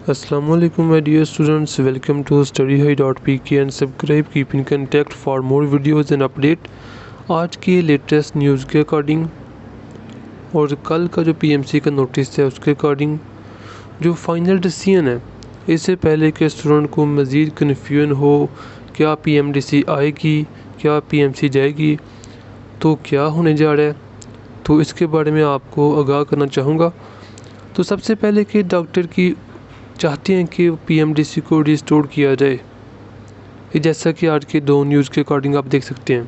Assalamualaikum my dear students, welcome to studyhigh.pk and subscribe, keep in contact for more videos and update। आज की latest news के according और कल का जो पीएमसी का नोटिस है उसके अकॉर्डिंग जो फाइनल डिसीजन है, इससे पहले कि स्टूडेंट को मज़ीद कन्फ्यूजन हो क्या पीएमडीसी आएगी क्या पीएमसी जाएगी तो क्या होने जा रहा है, तो इसके बारे में आपको आगाह करना चाहूँगा। तो सबसे पहले कि डॉक्टर की चाहते हैं कि पीएमडीसी को रिस्टोर किया जाए, जैसा कि आज के दो न्यूज़ के अकॉर्डिंग आप देख सकते हैं।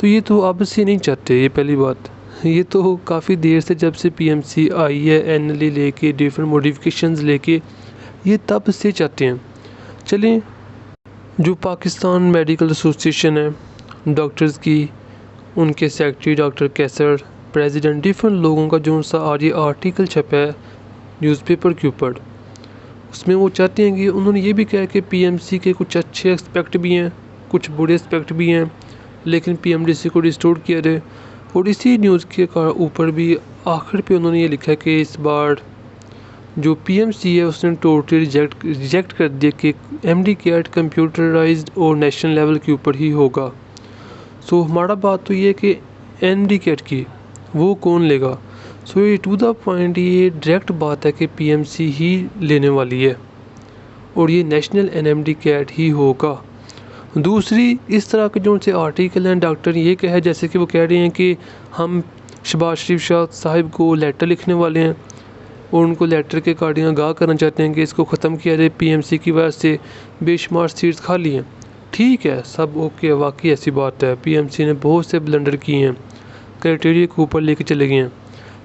तो ये तो अब से नहीं चाहते, ये पहली बात। ये तो काफ़ी देर से जब से पीएमसी आई है एनएलई लेके डिफरेंट मॉडिफिकेशंस लेके ये तब से चाहते हैं। चलिए, जो पाकिस्तान मेडिकल एसोसिएशन है डॉक्टर्स की, उनके सेक्रेटरी डॉक्टर कैसर, प्रेसिडेंट, डिफरेंट लोगों का जो सा आज ये आर्टिकल छपा है न्यूज़पेपर के ऊपर, उसमें वो चाहते हैं कि उन्होंने ये भी कहा कि पीएमसी के कुछ अच्छे एस्पेक्ट भी हैं, कुछ बुरे एस्पेक्ट भी हैं, लेकिन पीएमडीसी को रिस्टोर किया जाए। और इसी न्यूज़ के ऊपर भी आखिर पे उन्होंने ये लिखा है कि इस बार जो पीएमसी है उसने टोटली रिजेक्ट कर दिया कि एमडीकैट कंप्यूटराइज्ड और नेशनल लेवल के ऊपर ही होगा। सो हमारा बात तो ये है कि एमडीकैट की वो कौन लेगा। सो ये टू द पॉइंट ये डायरेक्ट बात है कि पीएमसी ही लेने वाली है और ये नेशनल एनएमडीकैट ही होगा। दूसरी, इस तरह के जो उनसे आर्टिकल हैं डॉक्टर ये कहे, जैसे कि वो कह रहे हैं कि हम शहबाज शरीफ शाह साहिब को लेटर लिखने वाले हैं और उनको लेटर के अकॉर्डिंग आगाह करना चाहते हैं कि इसको ख़त्म किया जाए, पीएमसी की वजह से बेशुमार सीट्स खाली हैं। ठीक है, सब ओके, वाकई ऐसी बात है, पीएमसी ने बहुत से ब्लंडर किए हैं, क्राइटेरिया के ऊपर लेके चले गए हैं,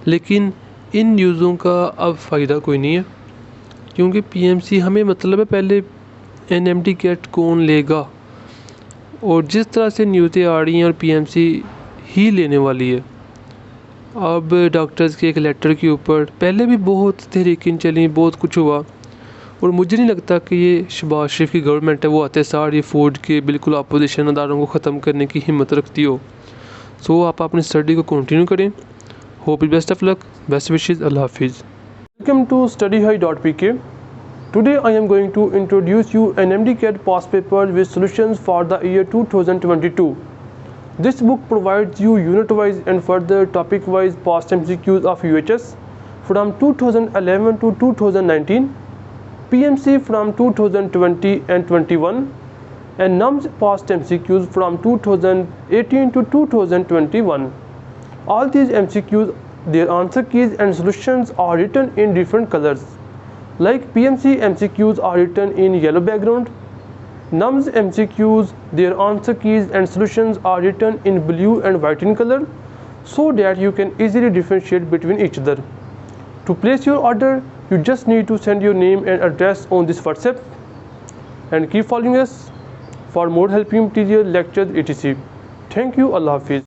लेकिन इन न्यूज़ों का अब फ़ायदा कोई नहीं है क्योंकि पीएमसी हमें मतलब है पहले एनएमडीकैट कौन लेगा। और जिस तरह से न्यूज़ें आ रही हैं और पीएमसी ही लेने वाली है। अब डॉक्टर्स के एक लेटर के ऊपर पहले भी बहुत तहरीकें चली, बहुत कुछ हुआ, और मुझे नहीं लगता कि ये शहबाज शरीफ की गवर्नमेंट है वो आते सार ये फौज के बिल्कुल अपोजिशन अदारों को ख़त्म करने की हिम्मत रखती हो। सो आप अपनी स्टडी को कंटिन्यू करें। Hope best of luck, best wishes, अल्लाह हाफिज़। Welcome to studyhigh.pk। Today I am going to introduce you NMDCAT Past paper with solutions for the year 2022. This book provides you unit-wise and further topic-wise past MCQs of UHS from 2011 to 2019, PMC from 2020 and 21, and NUMS past MCQs from 2018 to 2021. All these MCQs, their answer keys and solutions are written in different colors. Like PMC MCQs are written in yellow background, NUMS MCQs, their answer keys and solutions are written in blue and white in color, so that you can easily differentiate between each other. To place your order, you just need to send your name and address on this WhatsApp, and keep following us for more helping material, lectures, etc. Thank you. Allah Hafiz.